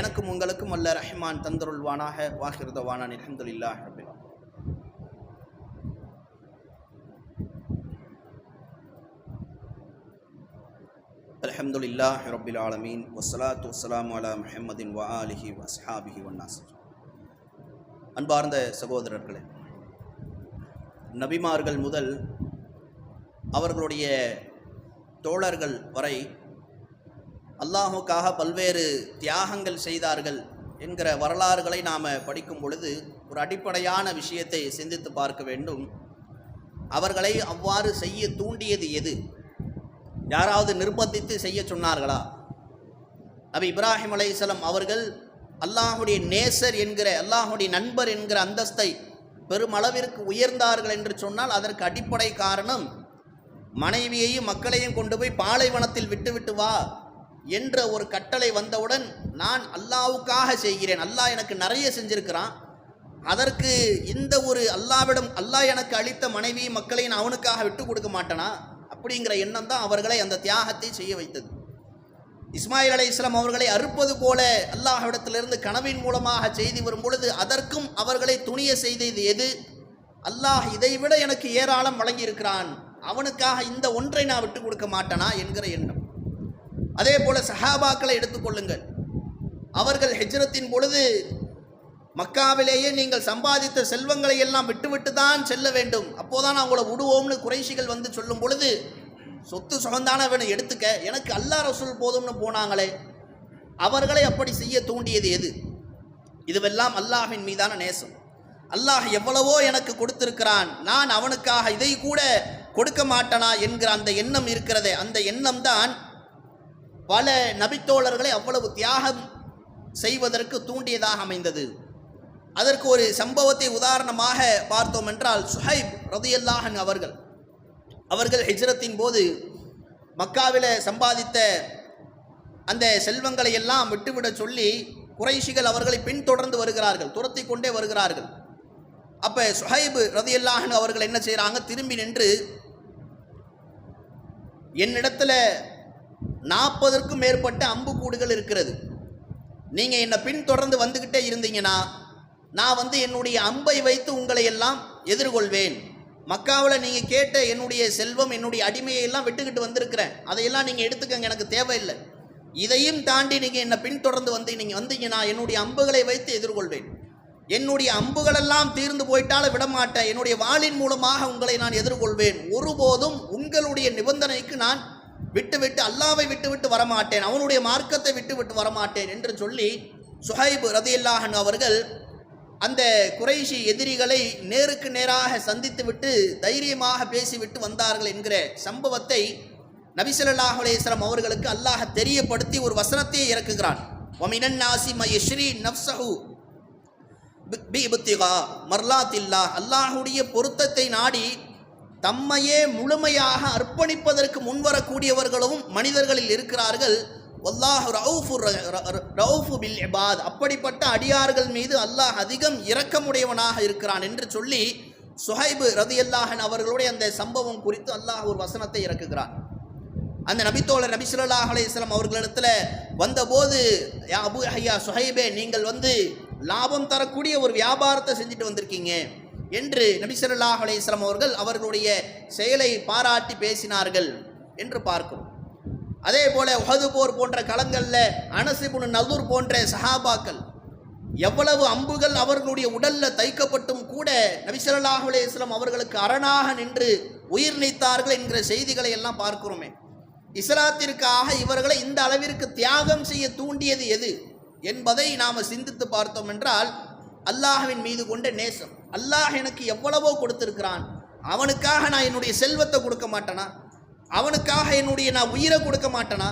எனக்கும் உங்களுக்கும் அல்ல ரஹ்மான் தந்தருள்வானாக. வாஹிருதவானான் அல்ஹம்துலில்லாஹி ரப்பில் ஆலமீன். அல்ஹம்துலில்லாஹி ரப்பில் ஆலமீன் வஸ்ஸலாத்து வஸ்ஸலாமு அலா முஹம்மதின் வ ஆலிஹி வ அஸ்ஹாபிஹி வன்னாஸ். அன்பார்ந்த சகோதரர்களே, நபிமார்கள் முதல் அவர்களுடைய தோழர்கள் வரை அல்லாஹுக்காக பல்வேறு தியாகங்கள் செய்தார்கள் என்கிற வரலாறுகளை நாம் படிக்கும் பொழுது ஒரு அடிப்படையான விஷயத்தை சிந்தித்து பார்க்க வேண்டும். அவர்களை அவ்வாறு செய்ய தூண்டியது எது? யாராவது நிர்பந்தித்து செய்ய சொன்னார்களா? நபி இப்ராஹிம் அலைஹிஸ்ஸலாம் அவர்கள் அல்லாஹுடைய நேசர் என்கிற அல்லாஹுடைய நண்பர் என்கிற அந்தஸ்தை பெருமளவிற்கு உயர்ந்தார்கள் என்று சொன்னால் அதற்கு அடிப்படை காரணம் மனைவியையும் மக்களையும் கொண்டு போய் பாலைவனத்தில் விட்டுவிட்டு வா என்ற ஒரு கட்டளை வந்தவுடன் நான் அல்லாஹ்வுக்காக செய்கிறேன், அல்லாஹ் எனக்கு நிறைய செஞ்சிருக்கிறான், அதற்கு இந்த ஒரு அல்லாஹ்விடம் அல்லாஹ் எனக்கு அளித்த மனைவியும் மக்களையும் நான் அவனுக்காக விட்டு கொடுக்க மாட்டேனா அப்படிங்கிற எண்ணம் தான் அவர்களை அந்த தியாகத்தை செய்ய வைத்தது. இஸ்மாயில் அலைஹிஸ்ஸலாம் அவர்களை அறுப்பது போல அல்லாஹ்விடத்திலிருந்து கனவின் மூலமாக செய்தி வரும் பொழுது அதற்கும் அவர்களை துணிய செய்தது எது? அல்லாஹ் இதைவிட எனக்கு ஏராளம் வழங்கியிருக்கிறான், அவனுக்காக இந்த ஒன்றை நான் விட்டு கொடுக்க மாட்டேனா என்கிற எண்ணம். அதே போல சஹாபாக்களை எடுத்துக்கொள்ளுங்கள். அவர்கள் ஹிஜ்ரத்தின் பொழுது மக்காவிலேயே நீங்கள் சம்பாதித்த செல்வங்களை எல்லாம் விட்டுவிட்டு தான் செல்ல வேண்டும், அப்போதான் அவங்கள விடுவோம்னு குறைஷிகள் வந்து சொல்லும் பொழுது சொத்து சுகந்தான வேணும் எடுத்துக்க, எனக்கு அல்லாஹ் ரசூல் போதும்னு போனாங்களே, அவர்களை அப்படி செய்ய தூண்டியது எது? இதுவெல்லாம் அல்லாஹ்வின் மீதான நேசம். அல்லாஹ் எவ்வளவோ எனக்கு கொடுத்திருக்கிறான், நான் அவனுக்காக இதை கூட கொடுக்க மாட்டனா என்கிற அந்த எண்ணம் இருக்கிறதே, அந்த எண்ணம் தான் பல நபித்தோழர்களை அவ்வளவு தியாகம் செய்வதற்கு தூண்டியதாக அமைந்தது. அதற்கு ஒரு சம்பவத்தை உதாரணமாக பார்த்தோம் என்றால் சுஹைப் ரலியல்லாஹு அன்ஹு அவர்கள் ஹிஜ்ரத்தின் போது மக்காவில் சம்பாதித்த அந்த செல்வங்களை எல்லாம் விட்டுவிட சொல்லி குறைஷிகள் அவர்களை பின்தொடர்ந்து வருகிறார்கள், துரத்தி கொண்டே வருகிறார்கள். அப்போ சுஹைப் ரலியல்லாஹு அன்ஹு அவர்கள் என்ன செய்கிறாங்க? திரும்பி நின்று, என்னிடத்துல 40க்கும் மேற்பட்ட அம்புக்கூடுகள் இருக்கிறது, நீங்கள் என்னை பின்தொடர்ந்து வந்துக்கிட்டே இருந்தீங்கன்னா நான் என்னுடைய அம்பை வைத்து உங்களை எல்லாம் எதிர்கொள்வேன். மக்காவில் நீங்கள் கேட்ட என்னுடைய செல்வம் என்னுடைய அடிமையை எல்லாம் விட்டுக்கிட்டு வந்திருக்கிறேன், அதையெல்லாம் நீங்கள் எடுத்துக்கங்க, எனக்கு தேவையில்லை. இதையும் தாண்டி நீங்கள் என்னை பின்தொடர்ந்து வந்தீங்கன்னா என்னுடைய அம்புகளை வைத்து எதிர்கொள்வேன். என்னுடைய அம்புகளெல்லாம் தீர்ந்து போயிட்டாலும் விடமாட்டேன், என்னுடைய வாளின் மூலமாக உங்களை நான் எதிர்கொள்வேன். ஒருபோதும் உங்களுடைய நிபந்தனைக்கு நான் விட்டுவிட்டு அல்லாவை விட்டுவிட்டு வரமாட்டேன், அவனுடைய மார்க்கத்தை விட்டுவிட்டு வரமாட்டேன் என்று சொல்லி சுஹைப் ரலியல்லாஹு அன்ஹு அவர்கள் அந்த குறைஷி எதிரிகளை நேருக்கு நேராக சந்தித்து விட்டு தைரியமாக பேசிவிட்டு வந்தார்கள் என்கிற சம்பவத்தை நபி ஸல்லல்லாஹு அலைஹி வஸல்லம் அவர்களுக்கு அல்லாஹ் தெரியப்படுத்தி ஒரு வசனத்தை இறக்குகிறான். வமினன் நாசி மயஸ்ரி நஃப்ஸஹு பிஇப்திகா மர்லாத்தில்லாஹ், அல்லாஹ்வுடைய பொருத்தத்தை நாடி தம்மையே முழுமையாக அர்ப்பணிப்பதற்கு முன்வரக்கூடியவர்களும் மனிதர்களில் இருக்கிறார்கள். வல்லாஹு ரவுஃபு பில் இபாத், அப்படிப்பட்ட அடியார்கள் மீது அல்லாஹ் அதிகம் இரக்கமுடையவனாக இருக்கிறான் என்று சொல்லி சுஹைப் ரலியல்லாஹு அன்ஹு அவர்களுடைய அந்த சம்பவம் குறித்து அல்லாஹ் ஒரு வசனத்தை இறக்குகிறான். அந்த நபித்தோழர் நபி ஸல்லல்லாஹு அலைஹி வஸல்லம் அவர்களிடத்துல வந்தபோது, யா அபு ஹய்யா சுஹைபே, நீங்கள் லாபம் தரக்கூடிய ஒரு வியாபாரத்தை செஞ்சுட்டு வந்திருக்கீங்க என்று நபி ஸல்லல்லாஹு அலைஹி வஸல்லம் அவர்கள் அவர்களுடைய செயலை பாராட்டி பேசினார்கள் என்று பார்க்கிறோம். அதே போல உஹது போர் போன்ற களங்களில் அனஸ் இப்னு நதுர் போன்ற சஹாபாக்கள் எவ்வளவு அம்புகள் அவர்களுடைய உடலில் தைக்கப்பட்டும் கூட நபி ஸல்லல்லாஹு அலைஹி வஸல்லம் அவர்களுக்கு அரணாக நின்று உயிர் நீத்தார்கள் என்கிற செய்திகளை எல்லாம் பார்க்கிறோமே. இஸ்லாத்திற்காக இவர்களை இந்த அளவிற்கு தியாகம் செய்ய தூண்டியது எது என்பதை நாம் சிந்தித்து பார்த்தோம் என்றால் அல்லாஹ்வின் மீது கொண்ட நேசம். அல்லாஹ் எனக்கு எவ்வளவோ கொடுத்திருக்கிறான், அவனுக்காக நான் என்னுடைய செல்வத்தை கொடுக்க மாட்டேனா? அவனுக்காக என்னுடைய நான் உயிரை கொடுக்க மாட்டேனா?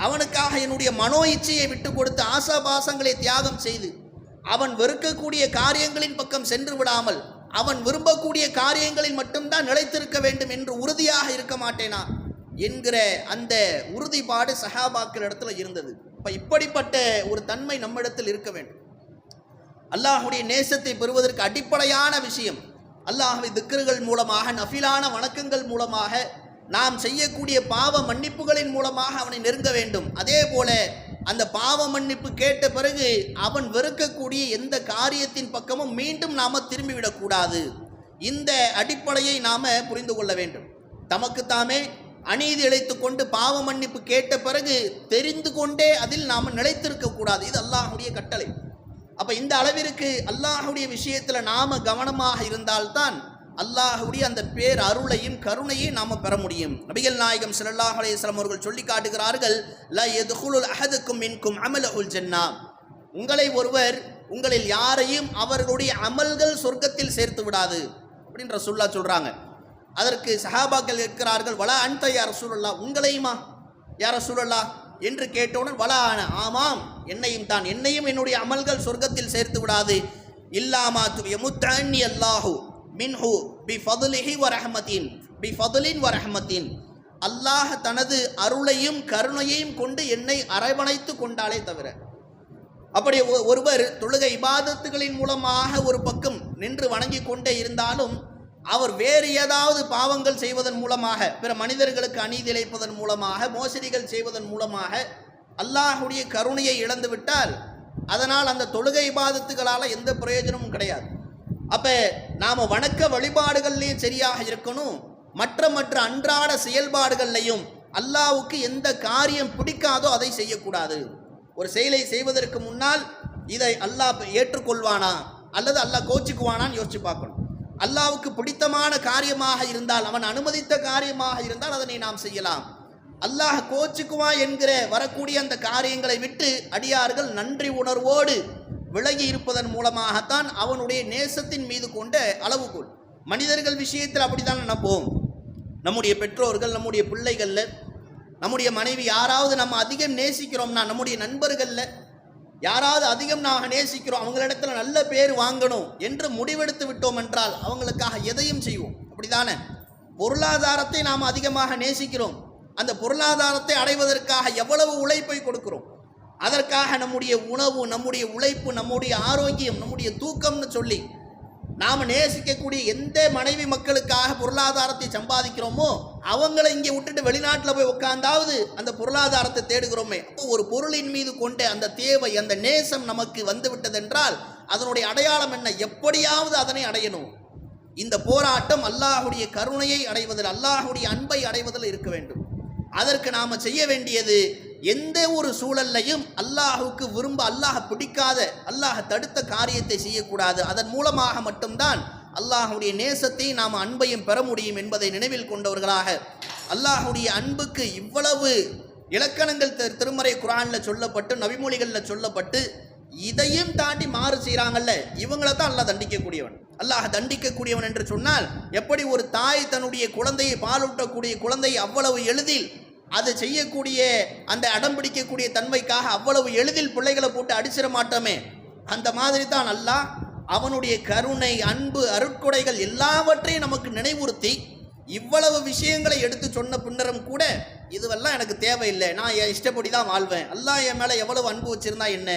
அவனுக்காக என்னுடைய மனோ இச்சையை விட்டு கொடுத்து ஆசாபாசங்களை தியாகம் செய்து அவன் வெறுக்கக்கூடிய காரியங்களின் பக்கம் சென்று விடாமல் அவன் விரும்பக்கூடிய காரியங்களில் மட்டும்தான் நிலைத்திருக்க வேண்டும் என்று உறுதியாக இருக்க மாட்டேனா என்கிற அந்த உறுதிப்பாடு சஹாபாக்கள் இடத்துல இருந்தது. இப்போ இப்படிப்பட்ட ஒரு தன்மை நம்மிடத்தில் இருக்க வேண்டும். அல்லாஹுடைய நேசத்தை பெறுவதற்கு அடிப்படையான விஷயம் அல்லாஹ்வை திக்ருகள் மூலமாக, நஃபிலான வணக்கங்கள் மூலமாக, நாம் செய்யக்கூடிய பாவ மன்னிப்புகளின் மூலமாக அவனை நெருங்க வேண்டும். அதே போல அந்த பாவ மன்னிப்பு கேட்ட பிறகு அவன் வெறுக்கக்கூடிய எந்த காரியத்தின் பக்கமும் மீண்டும் நாம் திரும்பிவிடக்கூடாது. இந்த அடிப்படையை நாம் புரிந்து கொள்ள வேண்டும். தமக்குத்தாமே அநீதி இழைத்து கொண்டு பாவ மன்னிப்பு கேட்ட பிறகு தெரிந்து கொண்டே அதில் நாம் நிலைத்திருக்கக்கூடாது. இது அல்லாஹுடைய கட்டளை. அப்போ இந்த அளவிற்கு அல்லாஹுடைய விஷயத்தில் நாம் கவனமாக இருந்தால்தான் அல்லாஹுடைய அந்த பேர் அருளையும் கருணையும் நாம் பெற முடியும். நபிகள் நாயகம் ஸல்லல்லாஹு அலைஹி வஸல்லம் அவர்கள் சொல்லி காட்டுகிறார்கள், லா யதுகுலுல் அஹதுக்கும் மின்கும் அமலுல் ஜன்னா. உங்களில் யாரையும் அவர்களுடைய அமல்கள் சொர்க்கத்தில் சேர்த்து விடாது அப்படின்னு ரசூலுல்லாஹ் சொல்கிறாங்க. அதற்கு சஹாபாக்கள் இருக்கிறார்கள், வலா அன்த யா ரசூலுல்லாஹ், உங்களையுமா யா ரசூலுல்லாஹ் என்று கேட்டவுடன், வலா ஆமாம் என்னையும் தான், என்னையும் என்னுடைய அமல்கள் சொர்க்கத்தில் சேர்த்து விடாது. இல்லாமா யமுத்தன்னி அல்லாஹு மின்ஹு பிஃபதுலிஹி வரஹ்மத்தின் பிஃபதுலின் வரஹ்மத்தின். அல்லாஹ் தனது அருளையும் கருணையையும் கொண்டு என்னை அரவணைத்து கொண்டாலே தவிர. அப்படி ஒருவர் தொழுகை இபாதத்துகளின் மூலமாக ஒரு பக்கம் நின்று வணங்கி கொண்டே இருந்தாலும் அவர் வேறு ஏதாவது பாவங்கள் செய்வதன் மூலமாக, பிற மனிதர்களுக்கு அநீதி இழைப்பதன் மூலமாக, மோசடிகள் செய்வதன் மூலமாக அல்லாஹுடைய கருணையை இழந்து விட்டால் அதனால் அந்த தொழுகை இபாதத்துகளால் எந்த பிரயோஜனமும் கிடையாது. அப்போ நாம் வணக்க வழிபாடுகள்லையும் சரியாக இருக்கணும், மற்ற அன்றாட செயல்பாடுகள்லையும் அல்லாஹ்வுக்கு எந்த காரியம் பிடிக்காதோ அதை செய்யக்கூடாது. ஒரு செயலை செய்வதற்கு முன்னால் இதை அல்லாஹ் ஏற்றுக்கொள்வானா அல்லது அல்லாஹ் கோச்சிக்குவானான்னு யோசிச்சு பார்க்கணும். அல்லாஹ்வுக்கு பிடித்தமான காரியமாக இருந்தால், அவன் அனுமதித்த காரியமாக இருந்தால் அதனை நாம் செய்யலாம். அல்லாஹ் கோச்சிக்குவான் என்கிற வரக்கூடிய அந்த காரியங்களை விட்டு அடியார்கள் நன்றி உணர்வோடு விலகி இருப்பதன் மூலமாகத்தான் அவனுடைய நேசத்தின் மீது கொண்ட அளவுகோல். மனிதர்கள் விஷயத்தில் அப்படித்தான் நினைப்போம். நம்முடைய பெற்றோர்கள், நம்முடைய பிள்ளைகளில், நம்முடைய மனைவி யாராவது நம்ம அதிகம் நேசிக்கிறோம்னா, நம்முடைய நண்பர்களில் யாராவது அதிகம் நாங்கள் நேசிக்கிறோம், அவங்களிடத்துல நல்ல பேர் வாங்கணும் என்று முடிவெடுத்து விட்டோம் என்றால் அவங்களுக்காக எதையும் செய்வோம். அப்படிதானே? பொருளாதாரத்தை நாம் அதிகமாக நேசிக்கிறோம், அந்த பொருளாதாரத்தை அடைவதற்காக எவ்வளவு உழைப்பை கொடுக்கிறோம், அதற்காக நம்முடைய உணவு, நம்முடைய உழைப்பு, நம்முடைய ஆரோக்கியம், நம்முடைய தூக்கம்னு சொல்லி நாம் நேசிக்கக்கூடிய எந்த மனைவி மக்களுக்காக பொருளாதாரத்தை சம்பாதிக்கிறோமோ அவங்கள இங்கே விட்டுட்டு வெளிநாட்டில் போய் உட்கார்ந்தாவது அந்த பொருளாதாரத்தை தேடுகிறோமே. அப்போ ஒரு பொருளின் மீது கொண்ட அந்த தேவை, அந்த நேசம் நமக்கு வந்து விட்டதென்றால் அதனுடைய அடையாளம் என்ன? எப்படியாவது அதனை அடையணும். இந்த போராட்டம் அல்லாஹுடைய கருணையை அடைவதில், அல்லாஹுடைய அன்பை அடைவதில் இருக்க வேண்டும். அதற்கு நாம் செய்ய வேண்டியது, எந்த ஒரு சூழல்லையும் அல்லாஹுக்கு அல்லாஹ் பிடிக்காத, அல்லாஹ் தடுத்த காரியத்தை செய்யக்கூடாது. அதன் மூலமாக மட்டும்தான் அல்லாஹுடைய நேசத்தை நாம் அன்பையும் பெற முடியும் என்பதை நினைவில் கொண்டவர்களாக, அல்லாஹுடைய அன்புக்கு இவ்வளவு இலக்கணங்கள் திருமறை குர்ஆனில் சொல்லப்பட்டு, நபிமொழிகளில் சொல்லப்பட்டு, இதையும் தாண்டி மாறு செய்கிறாங்கல்ல, இவங்களை தான் அல்லாஹ் தண்டிக்கக்கூடியவன். அல்லாஹ் தண்டிக்கக்கூடியவன் என்று சொன்னால், எப்படி ஒரு தாய் தன்னுடைய குழந்தையை, பாலூட்டக்கூடிய குழந்தையை அவ்வளவு எளிதில் அது செய்யக்கூடிய அந்த அடம் பிடிக்கக்கூடிய தன்மைக்காக அவ்வளவு எளிதில் பிள்ளைகளை போட்டு அடிச்சிட மாட்டோமே, அந்த மாதிரி தான் அல்லாஹ் அவனுடைய கருணை, அன்பு, அருட்கொடைகள் எல்லாவற்றையும் நமக்கு நினைவுறுத்தி இவ்வளவு விஷயங்களை எடுத்து சொன்ன பின்னரும் கூட இதுவெல்லாம் எனக்கு தேவையில்லை, நான் என் இஷ்டப்படி தான் வாழ்வேன், அல்லாஹ் என் மேலே எவ்வளவு அன்பு வச்சிருந்தா என்ன,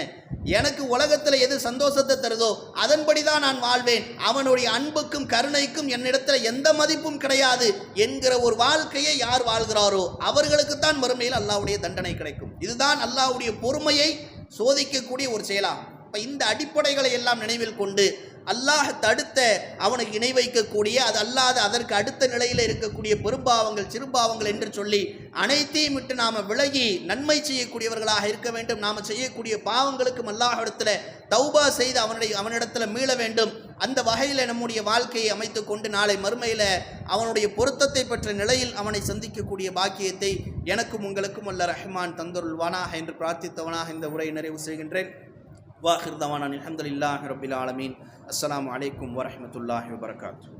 எனக்கு உலகத்தில் எது சந்தோஷத்தை தருதோ அதன்படி தான் நான் வாழ்வேன், அவனுடைய அன்புக்கும் கருணைக்கும் என்னிடத்தில் எந்த மதிப்பும் கிடையாது என்கிற ஒரு வாழ்க்கையை யார் வாழ்கிறாரோ அவர்களுக்குத்தான் மறுமையில் அல்லாஹ்வுடைய தண்டனை கிடைக்கும். இதுதான் அல்லாஹ்வுடைய பொறுமையை சோதிக்கக்கூடிய ஒரு செயலாகும். இப்போ இந்த அடிப்படைகளை எல்லாம் நினைவில் கொண்டு அல்லாஹ் தடுத்த, அவனுக்கு இணை வைக்கக்கூடிய, அது அல்லாத அதற்கு அடுத்த நிலையில் இருக்கக்கூடிய பெரும்பாவங்கள், சிறுபாவங்கள் என்று சொல்லி அனைத்தையும் விட்டு நாம் விலகி நன்மை செய்யக்கூடியவர்களாக இருக்க வேண்டும். நாம் செய்யக்கூடிய பாவங்களுக்கும் அல்லாஹ்விடத்தில் தௌபா செய்து அவனிடத்தில் மீள வேண்டும். அந்த வகையில் நம்முடைய வாழ்க்கையை அமைத்து கொண்டு நாளை மறுமையில் அவனுடைய பொருத்தத்தை பெற்ற நிலையில் அவனை சந்திக்கக்கூடிய பாக்கியத்தை எனக்கும் உங்களுக்கும் அல்ல ரஹ்மான் தந்தருள்வானாக என்று பிரார்த்தித்தவனாக இந்த உரையை நிறைவு செய்கின்றேன். வாஹிர் தவானான் அல்ஹம்துலில்லாஹி ரப்பில் ஆலமீன். அஸ்ஸலாமு அலைக்கும் வரஹ்மத்துல்லாஹி வபரகாத்துஹு.